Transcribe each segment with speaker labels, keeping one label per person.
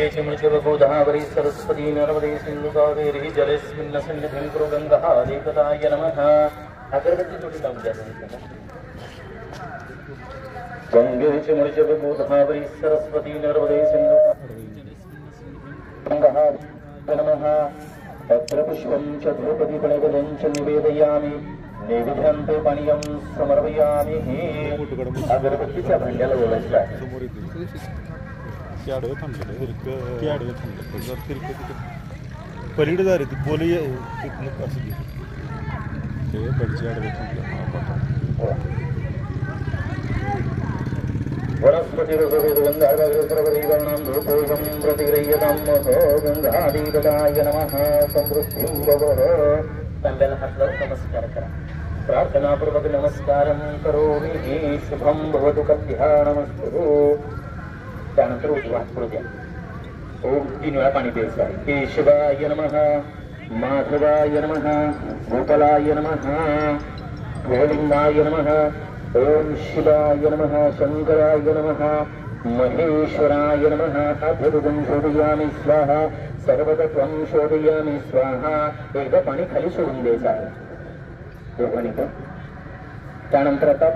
Speaker 1: गंगेचे मुळचे गोदावरी सरस्वती नर्मदे सिंधु कावेरी जलेस्मिन् सन्निधिं कुरु गंगा देवताय नमः। अगरबत्ती थोडी लावून द्या गंगेचे मुळचे गोदावरी सरस्वती नर्मदे सिंधु गंगा नमः। पत्रपुष्पं च द्रौपदी प्रणयं च निवेदयामि नैवेद्यन्ते पानीयं समर्पयामि। अगरबत्तीच्या भांड्याला बोलायचं आहे
Speaker 2: पलीकडे जा रे ती बोली
Speaker 1: वनस्पतिर्गन्धार्वगन्धर्वदैवानां धूपोऽहं प्रतिगृह्यतां गंगादेवताय नमः। समृद्धिं भवः। तांब्याला हात लावून नमस्कार करा। प्रार्थनापूर्वक नमस्कारं करोमि। शुभं भवतु कल्याणमस्तु। त्यानंतर उजवा पुढे द्या। ओम 3 वेळा पाणी प्यायचं आहे। केशवाय नमः, माधवाय नमः, गोपालाय नमः, गोविंदाय नमः, ओम शिवाय नमः, शंकराय नमः, महेश्वराय नमः। अभ्युदं शोधयामि स्वाहा, सर्वतत्वं शोधयामि स्वाहा। एकदा पाणी खाली सोडून द्यायचं आहे दोघांनी पण। त्यानंतर आता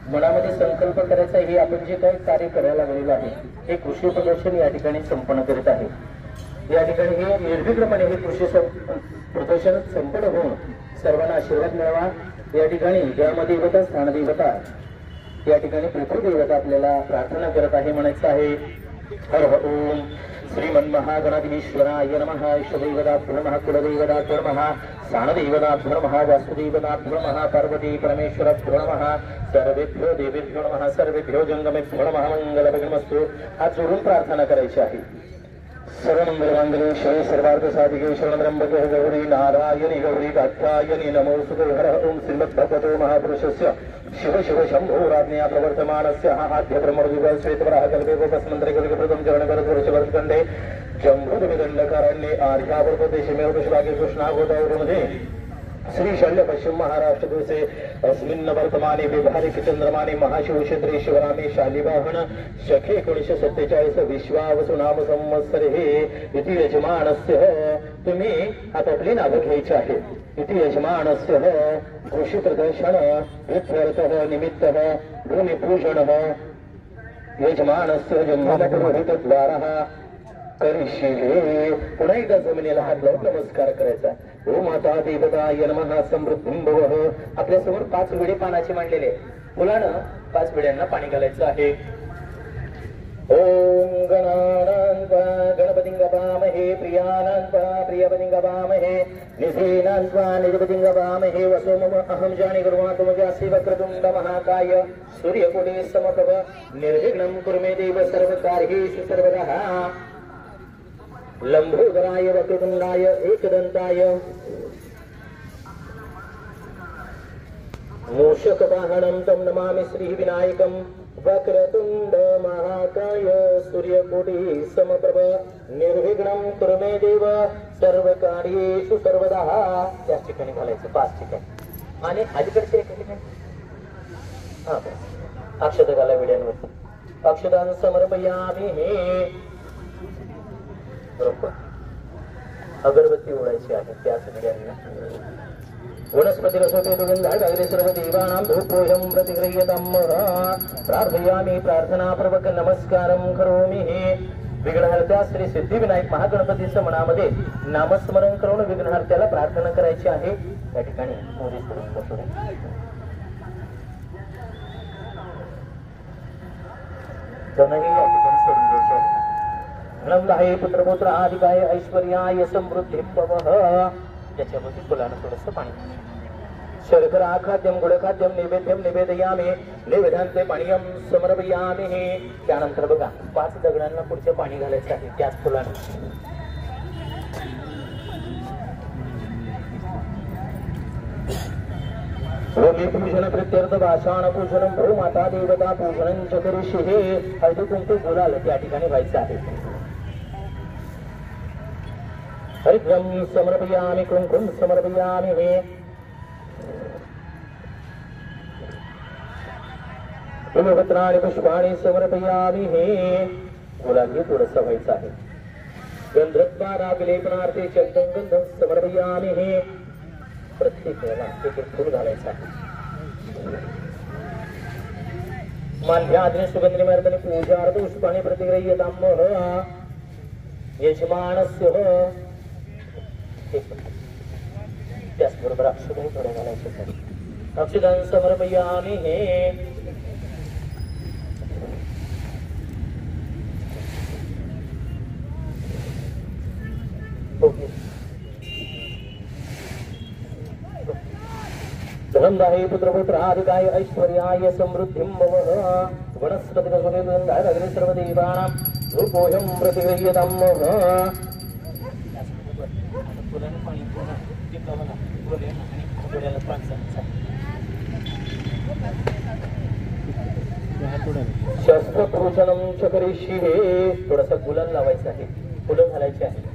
Speaker 1: मनामध्ये संकल्प करायचा हे आपण जे काही कार्य करायला लागलेलं आहे हे कृषी प्रदर्शन या ठिकाणी संपन्न करीत आहे। या ठिकाणी हे निर्विघ्नपणे हे कृषी प्रदर्शन संपन्न होऊन सर्वांना आशीर्वाद मिळावा। या ठिकाणी ग्रामदेवता स्थानदेवता या ठिकाणी पृथ्वीदेवता आपल्याला प्रार्थना करत आहे म्हणायचं आहे। हर ओम श्रीमन्महागणाधीश्वराय नमः। इष्टदैवताभ्यो नमः, कुलदैवताभ्यो नमः, स्थानदैवताभ्यो नमः, वासुदेवताभ्यो नमः, पार्वती परमेश्वराभ्यो नमः, सर्वेभ्यो देवेभ्यो नमः, सर्वेभ्यो जंगमेभ्यो नमः। मंगलमस्तु। हात जोडून प्रार्थना करायची आहे। सर्वमंगलमांगल्ये शिवे सर्वार्थसाधिके शरणत्र्यंबके गौरी नारायणी गौरी कात्यायनी नमोस्तुते। हर ओम श्रीमद्भगवतो महापुरुषस्य शिव शिव शंभो राज्ञया प्रवर्तमानस्य आद्य ब्रह्मविद्या श्वेतवराह कल्पे गोपस्मन्त्रे कल्पप्रथम चरणकरस्वरशवर्तकण्डे जम्बूद्विदण्डकारण्ये आर्यावर्तदेशमेव पुष्पागे कृष्णा गोदावरीमध्ये श्रीशल्य पश्चिम महाराष्ट्र दिवसे अस्मिन् वर्तमाने व्यवहारिक चंद्रमाने महाशिवक्षेत्रेश्वरामे शालिवाहन शके 1947 विश्वावसु नाम संवत्सरे इति यजमानस्य। तुम्ही आपापली नावं घ्यायची आहे। इति यजमानस्य कृषी प्रदर्शन इत्यर्थः निमित्तः भूमिपूजनः यजमानस्य जन्मपुरोहितद्वारः करिष्ये। पुन्हा एकदा जमिनीला हात लावून नमस्कार करायचा। ओम माता देवताय नमः। समृद्धिं भवः। आपल्या समोर 5 विडे पानाचे मांडलेले मुलानं 5 विड्यांना पाणी घालायचं आहे। ओम गणानान्त्वा गणपतिं गवामहे, प्रियानान्त्वा प्रियपतिं गवामहे, निधीनान्त्वा निधिपतिं गवामहे। वसो मम अहं जाने गुरुमातुमजासि वक्रतुण्ड महाकाय सूर्यकोटि समप्रभ निर्विघ्नं कुरु मे देव सर्वकार्येषु सर्वदा। लंबोदराय वक्रतुण्डाय एकदन्ताय मूषकवाहनं तं नमामि श्रीविनायकं। वक्रतुण्ड महाकाय सूर्यकोटि समप्रभ निर्विघ्नं कुरु मे देव सर्वकार्येषु सर्वदा। त्याच ठिकाणी घालायचं 5 ठिकाणी आणि अलीकडचे एका ठिकाणी अक्षत घाला विड्यांवरती। अक्षतां समर्पयामि। बरोबर अगरबत्ती ओढायची आहे त्याच विड्यांना। वनस्पति रसोते दुर्गंधाग्रे सर्व देवानां धूपोऽहं प्रतिगृह्यतां। प्रार्थयामि प्रार्थनापूर्वक नमस्कारं करोमि। विघ्नहर्त्या श्री सिद्धिविनायक महागणपतीचं मनामध्ये नामस्मरण करून विघ्नहर्त्याला प्रार्थना करायची आहे। या ठिकाणी मोदी सोडून बसवले दोनही या ठिकाणी सोडून द्यायचे। नंदाय पुत्रपुत्र आदिकाय ऐश्वर्याय समृद्धिं भवः। त्याच्यामध्ये फुलानं थोडंसं पाणी। शर्करा खाद्यं गुडखाद्यं नैवेद्यं निवेदयामि नैवेद्यान्ते पानीयं समर्पयामि। त्यानंतर बघा 5 दगडांना पुढचं पाणी घालायचं आहे त्याच फुलानं। भूमिपूजन प्रत्यर्थ भाषाण पूजनं भूमाता देवता पूजनं च करिष्ये। हळदी कुंकू गुलाल त्या ठिकाणी व्हायचं आहे। हरिद्रं समर्पयामि कुंकुम समर्पयामि। बिल्वपत्राणि पुष्पाणि समर्पयामि। गुलाल हे थोडंसं व्हायचं आहे। गंधद्वाराभिलेपनार्थे चंदन गंधं समर्पयामि। हे प्रत्येक वेळेला एक एक फूल घालायचं आहे। माल्याग्नि सुगंधिमर्दने पूजार्थ पुष्पाणि प्रतिगृह्यतामः यजमानस्य त्याचबरोबर अक्षतांनी थोडे घालायचे आहे। अक्षतांनी समर्पयामि। हे धनंदाय पुत्रपुत्रादिकाय ऐश्वर्याय समृद्धिं भवः वनस्पतिगन्धाय अग्रे सर्वदेवानां रूपोऽयं प्रतिगृह्यतामः। शस्त्रपूजनं च करिष्ये। थोडासा गुलाल लावायचा आहे, फुलं घालायची आहे।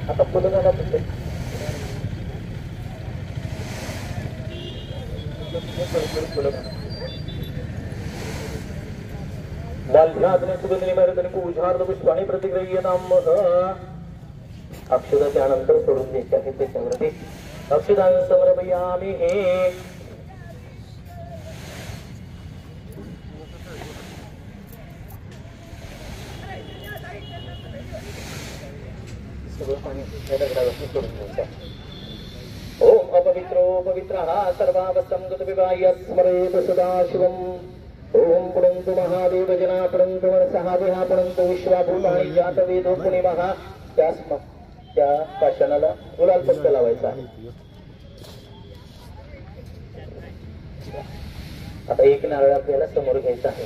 Speaker 1: आता फुलं घाला तिथे। माल्याग्नि सुगंधिमर्दने पूजार्थ पुष्पाणि प्रतिगृह्यतामः। अक्षता त्यानंतर सोडून द्यायचे आहे त्याच्यावरती अक्षतांनी समर्पयामि। हे सगळं पाणी दगडावरती सोडून द्यायचं आहे। ओम अपवित्रो पवित्रः सर्वावस्थं गतविवाह्य स्मरेत सदाशिवम्। ओम पुनन्तु महादेव जना पुनन्तु मनसः देहा पुनन्तु विश्वाभूतानि जातवेदो पुनिमः। त्या पाषाणाला गुलाल पुष्प लावायचा आहे। आता एक नारळ आपल्याला समोर घ्यायचा आहे,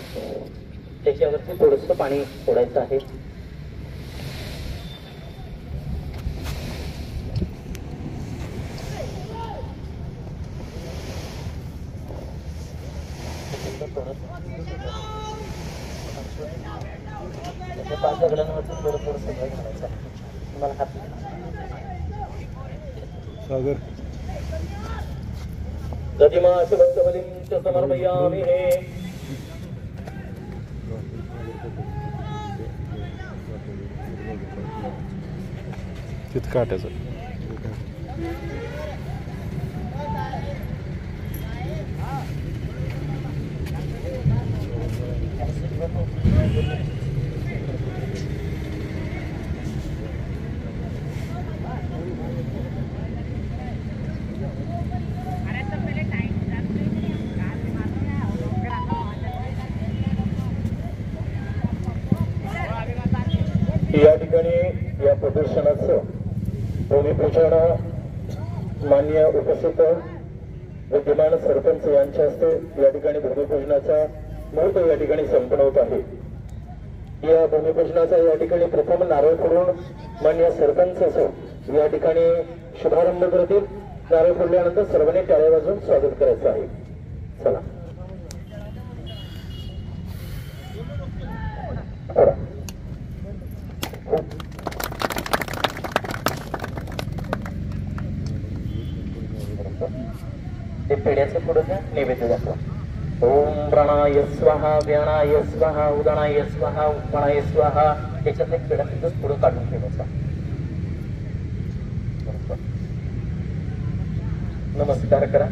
Speaker 1: त्याच्यावरती थोडंसं पाणी सोडायचं आहे। पाच दगडांवरती थोडं थोडं सगळं घालायचं आहे। तुम्हाला हात सागर दधिमाशबद्धबलिं च समर्पयामि। हे
Speaker 2: तिथं काटायचं
Speaker 1: या ठिकाणी या प्रदर्शनाचं भूमिपूजन मान्य उपस्थित विद्यमान सरपंच यांच्या हस्ते या ठिकाणी भूमिपूजनाचा मुहूर्त या ठिकाणी संपन्न होत आहे। या भूमिपूजनाचा या ठिकाणी प्रथम नारळ फोडून मान्य सरपंच या ठिकाणी शुभारंभ करतील। नारळ फोडल्यानंतर सर्वांनी टाळ्या वाजवून स्वागत करायचं आहे। चला ते पेढ्याचं पुढं नैवेद्य दाखवा। ओम प्राणाय स्वाहा व्यानाय स्वाहा उदानाय स्वाहा उपनाय स्वाहा। त्याच्यात एक पेढा तिथंच पुढं काढून ठेवायचा। नमस्कार करा।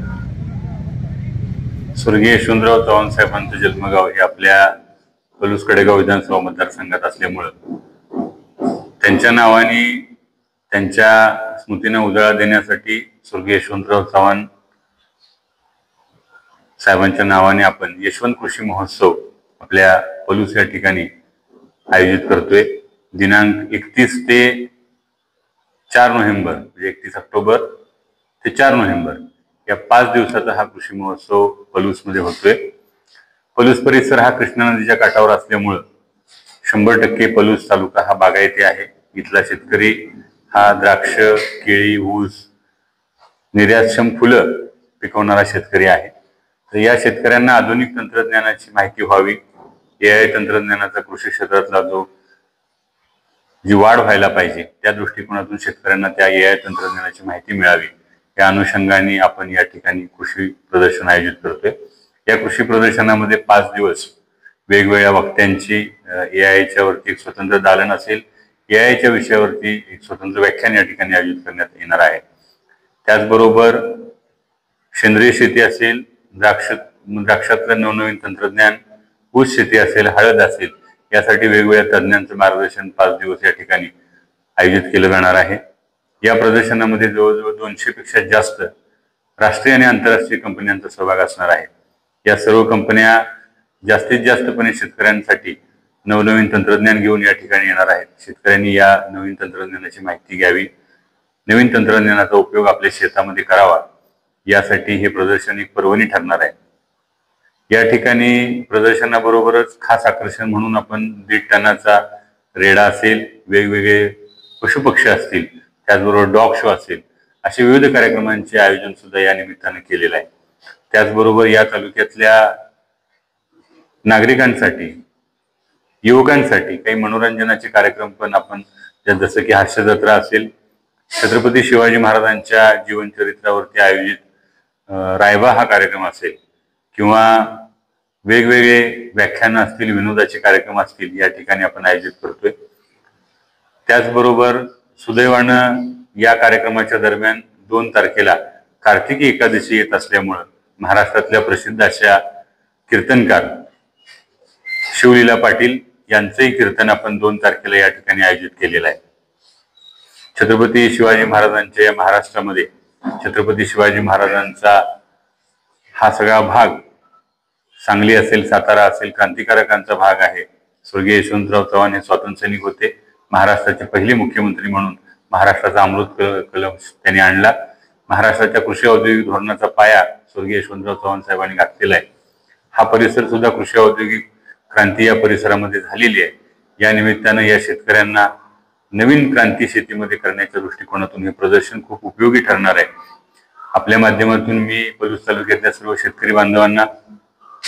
Speaker 3: स्वर्गीय यशवंतराव चव्हाण साहेबांचं जन्मगाव हे आपल्या पलूस कडेगाव विधानसभा मतदारसंघात असल्यामुळं त्यांच्या नावाने त्यांच्या स्मृतींना उजाळा देण्यासाठी स्वर्गीय यशवंतराव चव्हाण साहेबांच्या नावाने आपण यशवंत कृषी महोत्सव आपल्या पलूस या ठिकाणी आयोजित करतोय। दिनांक 31 ते 4 नोव्हेंबर म्हणजे 31 ऑक्टोबर ते 4 नोव्हेंबर या 5 दिवसाचा हा कृषी महोत्सव पलूसमध्ये होतोय। पलूस परिसर हा कृष्णा नदीच्या काठावर असल्यामुळं 100% पलूस तालुका हा बागायती आहे। इथला शेतकरी हा द्राक्ष, केळी, ऊस, निर्यातक्षम फुलं पिकवणारा शेतकरी आहे। तर या शेतकऱ्यांना आधुनिक तंत्रज्ञानाची माहिती व्हावी, AI तंत्रज्ञानाचा कृषी क्षेत्रातला जो जी वाढ व्हायला पाहिजे त्या दृष्टिकोनातून शेतकऱ्यांना त्या AI तंत्रज्ञानाची माहिती मिळावी या अनुषंगाने आपण या ठिकाणी कृषी प्रदर्शन आयोजित करतोय। या कृषी प्रदर्शनामध्ये 5 दिवस वेगवेगळ्या वक्त्यांची AI वरती एक स्वतंत्र दालन असेल, AI विषयावरती एक स्वतंत्र व्याख्यान या ठिकाणी आयोजित करण्यात येणार आहे। त्याचबरोबर सेंद्रिय शेती असेल, द्राक्षातलं नवनवीन तंत्रज्ञान, ऊस शेती असेल, हळद असेल, यासाठी वेगवेगळ्या तज्ञांचं मार्गदर्शन 5 दिवस या ठिकाणी आयोजित केलं जाणार आहे। या प्रदर्शनामध्ये जवळजवळ 200 पेक्षा जास्त राष्ट्रीय आणि आंतरराष्ट्रीय कंपन्यांचा सहभाग असणार आहे। या सर्व कंपन्या जास्तीत जास्तपणे शेतकऱ्यांसाठी नवनवीन तंत्रज्ञान घेऊन या ठिकाणी येणार आहेत। शेतकऱ्यांनी या नवीन तंत्रज्ञानाची माहिती घ्यावी, नवीन तंत्रज्ञानाचा उपयोग आपल्या शेतामध्ये करावा, यासाठी हे प्रदर्शन एक पर्वणी ठरणार आहे। या ठिकाणी प्रदर्शनाबरोबरच खास आकर्षण म्हणून आपण 1.5 टनाचा रेडा असेल, वेगवेगळे पशुपक्षी असतील, त्याचबरोबर डॉग शो असेल, असे विविध कार्यक्रमांचे आयोजन सुद्धा या निमित्ताने केलेलं आहे। त्याचबरोबर या तालुक्यातल्या नागरिकांसाठी, युवकांसाठी काही मनोरंजनाचे कार्यक्रम पण आपण, जसं की हास्य जत्रा असेल, छत्रपती शिवाजी महाराजांच्या जीवनचरित्रावरती आयोजित रायबा हा कार्यक्रम असेल, किंवा वेगवेगळे व्याख्यानं असतील, विनोदाचे कार्यक्रम असतील, या ठिकाणी आपण आयोजित करतोय। त्याचबरोबर सुदैवानं या कार्यक्रमाच्या दरम्यान 2 तारखेला कार्तिकी एकादशी येत असल्यामुळं महाराष्ट्रातल्या प्रसिद्ध अशा कीर्तनकार शिवलीला पाटील यांचंही कीर्तन आपण 2 तारखेला या ठिकाणी आयोजित केलेलं आहे। छत्रपती शिवाजी महाराजांच्या या महाराष्ट्रामध्ये छत्रपती शिवाजी महाराजांचा हा सगळा भाग, सांगली असेल, सातारा असेल, क्रांतिकारकांचा भाग आहे। स्वर्गीय यशवंतराव चव्हाण हे स्वातंत्र्य सैनिक होते। महाराष्ट्राचे पहिले मुख्यमंत्री म्हणून महाराष्ट्राचा अमृत कलश त्यांनी आणला। महाराष्ट्राच्या कृषी औद्योगिक धोरणाचा पाया स्वर्गीय यशवंतराव चव्हाण साहेबांनी घातलेला आहे। हा परिसर सुद्धा कृषी औद्योगिक क्रांती या परिसरामध्ये झालेली आहे। या निमित्तानं या शेतकऱ्यांना नवीन क्रांती शेतीमध्ये करण्याच्या दृष्टिकोनातून हे प्रदर्शन खूप उपयोगी ठरणार आहे। आपल्या माध्यमातून मी पलूस तालुक्यातल्या सर्व शेतकरी बांधवांना,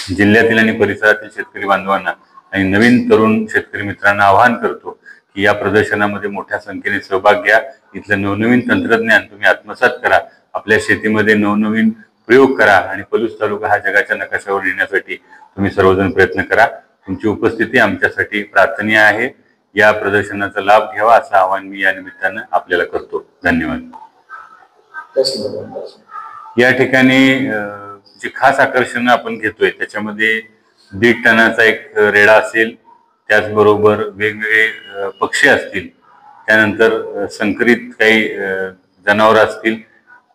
Speaker 3: जिल्ह्यातील आणि परिसरातील शेतकरी बांधवांना आणि नवीन तरुण शेतकरी मित्रांना आवाहन करतो की या प्रदर्शनामध्ये मोठ्या संख्येने सहभाग घ्या। इथलं नवनवीन तंत्रज्ञान तुम्ही आत्मसात करा, आपल्या शेतीमध्ये नवनवीन प्रयोग करा आणि पलूस तालुका हा जगाच्या नकाशावर येण्यासाठी तुम्ही सर्वजण प्रयत्न करा। तुमची उपस्थिती आमच्यासाठी प्रार्थनीय आहे। या प्रदर्शनाचा लाभ घ्यावा असं आवाहन मी या निमित्तानं आपल्याला करतो। धन्यवाद। या ठिकाणी जे खास आकर्षण आपण घेतोय त्याच्यामध्ये 1.5 टनाचा एक रेडा असेल, त्याचबरोबर वेगवेगळे पक्षी असतील, त्यानंतर संकरित काही जनावर असतील,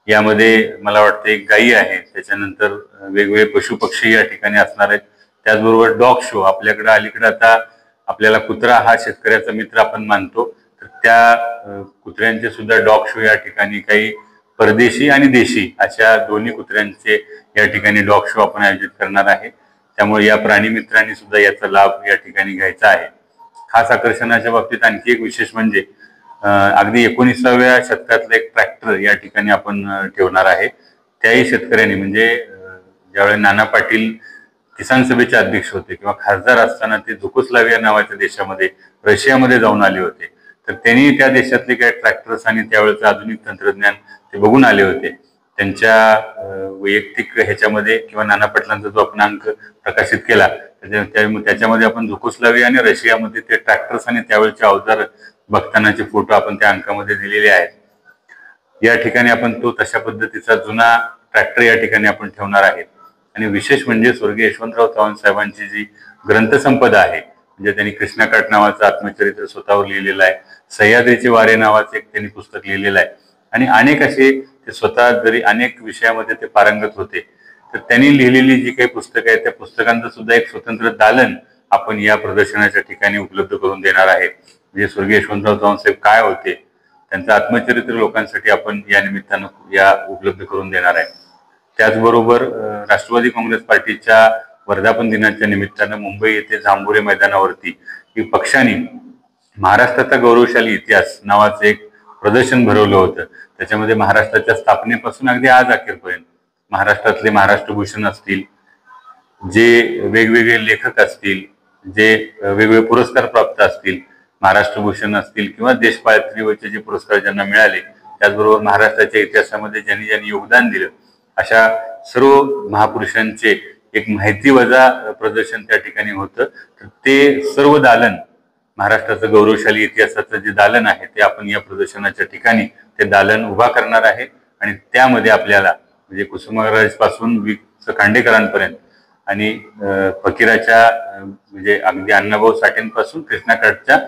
Speaker 3: यामध्ये मला वाटतं एक गायी आहे, त्याच्यानंतर वेगवेगळे पशुपक्षी या ठिकाणी असणार आहेत। त्याचबरोबर डॉग शो, आपल्याकडे अलीकडे आता आपल्याला कुत्रा हा शेतकऱ्याचा मित्र आपण मानतो, तर त्या कुत्र्यांचे सुद्धा डॉग शो या ठिकाणी, काही परदेशी आणि देशी अशा दोन्ही कुत्र्यांचे या ठिकाणी डॉग शो आपण आयोजित करणार आहे। त्यामुळे या प्राणी मित्रांनी सुद्धा याचा लाभ या ठिकाणी घ्यायचा आहे। खास आकर्षणाच्या बाबतीत आणखी एक विशेष म्हणजे अगदी 19व्या शतकातला एक ट्रॅक्टर या ठिकाणी आपण ठेवणार आहे। त्याही शेतकऱ्यांनी, म्हणजे ज्यावेळी नाना पाटील किसान सभेचे अध्यक्ष होते किंवा खासदार असताना ते जुगोस्लाविया नावाच्या देशामध्ये, रशियामध्ये जाऊन आले होते, तर त्यांनी त्या देशातले काही ट्रॅक्टर्स आणि त्यावेळेचं आधुनिक तंत्रज्ञान ते बघून आले होते। त्यांच्या वैयक्तिक ह्याच्यामध्ये किंवा नाना पाटलांचा जो आपण अंक प्रकाशित केला त्याच्यामध्ये आपण जुगोस्लाविया आणि रशियामध्ये ते ट्रॅक्टर्स आणि त्यावेळेचे अवजार बघतानाचे फोटो आपण त्या अंकामध्ये दिलेले आहेत। या ठिकाणी आपण तो तशा पद्धतीचा जुना ट्रॅक्टर या ठिकाणी आपण ठेवणार आहे। आणि विशेष म्हणजे स्वर्गीय यशवंतराव चव्हाण साहेबांची जी ग्रंथसंपदा आहे, म्हणजे त्यांनी कृष्णाकाठ नावाचं आत्मचरित्र स्वतःवर लिहिलेलं आहे, सह्याद्रीचे वारे नावाचं एक त्यांनी पुस्तक लिहिलेलं आहे, आणि अनेक असे ते स्वतः जरी अनेक विषयामध्ये ते पारंगत होते, तर त्यांनी लिहिलेली जी काही पुस्तकं आहेत त्या पुस्तकांचं सुद्धा एक स्वतंत्र दालन आपण या प्रदर्शनाच्या ठिकाणी उपलब्ध करून देणार आहे। म्हणजे स्वर्गीय यशवंतराव चव्हाण साहेब काय होते, त्यांचं आत्मचरित्र लोकांसाठी आपण या निमित्तानं या उपलब्ध करून देणार आहे। त्याचबरोबर राष्ट्रवादी काँग्रेस पार्टीच्या वर्धापन दिनाच्या निमित्तानं मुंबई येथे जांभुरे मैदानावरती पक्षाने महाराष्ट्राचा गौरवशाली इतिहास नावाचं एक प्रदर्शन भरवलं होतं। त्याच्यामध्ये महाराष्ट्राच्या स्थापनेपासून अगदी आज अखेरपर्यंत महाराष्ट्रातले महाराष्ट्रभूषण असतील, जे वेगवेगळे लेखक असतील, जे वेगवेगळे पुरस्कार प्राप्त असतील, महाराष्ट्र भूषण असतील किंवा देश पातळीवरचे जे पुरस्कार ज्यांना मिळाले, त्याचबरोबर महाराष्ट्राच्या इतिहासामध्ये ज्यांनी ज्यांनी योगदान दिलं, अशा सर्व महापुरुषांचे एक माहिती वजा प्रदर्शन त्या ठिकाणी होतं. तर ते सर्व दालन, महाराष्ट्राचं गौरवशाली इतिहासाचं जे दालन आहे ते आपण या प्रदर्शनाच्या ठिकाणी ते दालन उभा करणार आहे. आणि त्यामध्ये आपल्याला म्हणजे कुसुमाग्रज पासून खांडेकरांपर्यंत आणि फकीराच्या म्हणजे अगदी अण्णाभाऊ साठेंपासून कृष्णाकाठच्या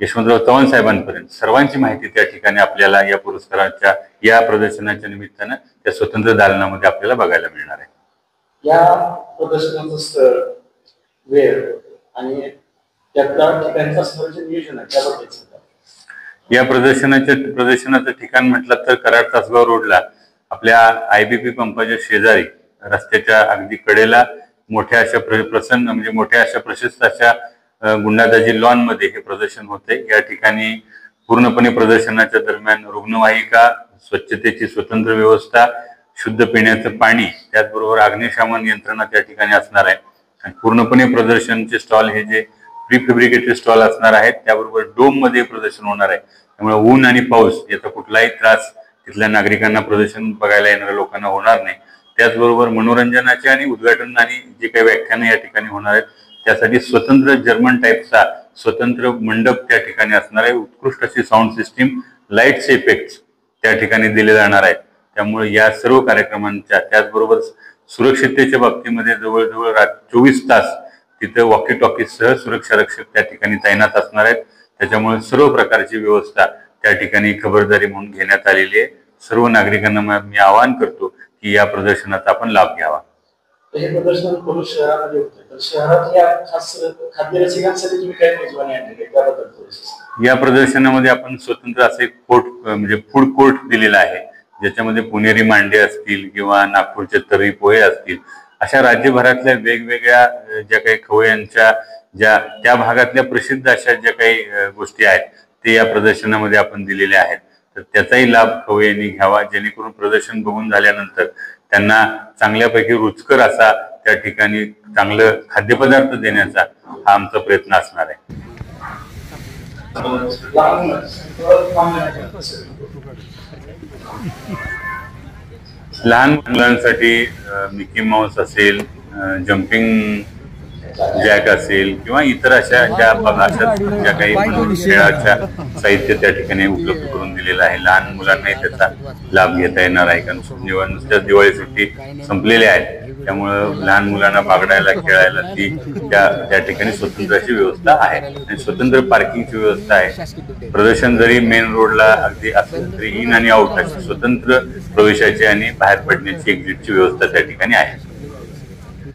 Speaker 3: यशवंतराव चव्हाण साहेबांपर्यंत सर्वांची माहिती त्या ठिकाणी आपल्याला या पुरस्काराच्या या प्रदर्शनाच्या निमित्तानं त्या स्वतंत्र दालनामध्ये आपल्याला बघायला मिळणार आहे.
Speaker 4: या प्रदर्शनाचं स्थळ, वेळ आणि ठिकाणचं असणारं नियोजन आहे त्याबद्दल
Speaker 3: या प्रदर्शनाचं ठिकाण म्हटलं तर कराड तासगाव रोडला आपल्या IBP पंपाच्या शेजारी रस्त्याच्या अगदी कडेला मोठ्या अशा प्रशस्त अशा गुंडादाजी लॉन मध्ये हे प्रदर्शन होते. या ठिकाणी पूर्णपणे प्रदर्शनाच्या दरम्यान रुग्णवाहिका, स्वच्छतेची स्वतंत्र व्यवस्था, शुद्ध पिण्याचं पाणी, त्याचबरोबर अग्निशमन यंत्रणा त्या ठिकाणी असणार आहे. आणि पूर्णपणे प्रदर्शनचे स्टॉल हे जे प्रीफेब्रिकेटेड स्टॉल असणार आहेत, त्याबरोबर डोम मध्ये प्रदर्शन होणार आहे. त्यामुळे ऊन आणि पाऊस याचा कुठलाही त्रास तिथल्या नागरिकांना, प्रदर्शन बघायला येणाऱ्या लोकांना होणार नाही. त्याचबरोबर मनोरंजनाचे आणि उद्घाटन आणि जे काही व्याख्यानं या ठिकाणी होणार आहेत त्यासाठी स्वतंत्र जर्मन टाईपचा स्वतंत्र मंडप त्या ठिकाणी असणार आहे. उत्कृष्ट अशी साऊंड सिस्टीम, लाईट्स इफेक्ट्स त्या ठिकाणी दिले जाणार आहेत. त्यामुळे या सर्व कार्यक्रमांच्या त्याचबरोबर सुरक्षिततेच्या बाबतीमध्ये जवळजवळ 24 तास तिथं वॉकी टॉकीसह सुरक्षा रक्षक त्या ठिकाणी तैनात असणार आहेत. त्याच्यामुळे सर्व प्रकारची व्यवस्था त्या ठिकाणी खबरदारी म्हणून घेण्यात आलेली आहे. सर्व नागरिकांना मी आवाहन करतो की या प्रदर्शनाचा आपण लाभ घ्यावा.
Speaker 4: हे प्रदर्शन करून शहरामध्ये होतं, तर शहरातल्या खास खाद्यरसिकांसाठी तुम्ही काय मेजवानी आणली त्याबद्दल?
Speaker 3: या प्रदर्शनामध्ये आपण स्वतंत्र असे म्हणजे फूड कोर्ट दिलेला आहे, ज्याच्यामध्ये पुणेरी मांडे असतील किंवा नागपूरचे तर्री पोहे असतील, अशा राज्यभरातल्या वेगवेगळ्या ज्या काही खवय्यांच्या त्या भागातल्या प्रसिद्ध अशा ज्या काही गोष्टी आहेत ते या प्रदर्शनामध्ये आपण दिलेल्या आहेत. तर त्याचाही लाभ खवय्यांनी घ्यावा, जेणेकरून प्रदर्शन बघून झाल्यानंतर त्यांना चांगल्यापैकी रुचकर असा त्या ठिकाणी चांगलं खाद्यपदार्थ देण्याचा हा आमचा प्रयत्न असणार आहे. लहान मुलांसाठी मिकी माऊस असेल, जम्पिंग जॅक असेल किंवा इतर अशा ज्या काही खेळाच्या साहित्य त्या ठिकाणी उपलब्ध करून दिलेलं आहे. लहान मुलांनाही त्याचा लाभ घेता येणार आहे, कारण नुसत्याच दिवाळी सुट्टी संपलेल्या आहेत. त्यामुळं लहान मुलांना बागडायला, खेळायला ती त्या ठिकाणी स्वतंत्र अशी व्यवस्था आहे आणि स्वतंत्र पार्किंगची व्यवस्था आहे. प्रदर्शन जरी मेन रोडला अगदी असलं तरी इन आणि आउट अशी स्वतंत्र प्रवेशाची आणि बाहेर पडण्याची एक्झिटची व्यवस्था त्या ठिकाणी आहे.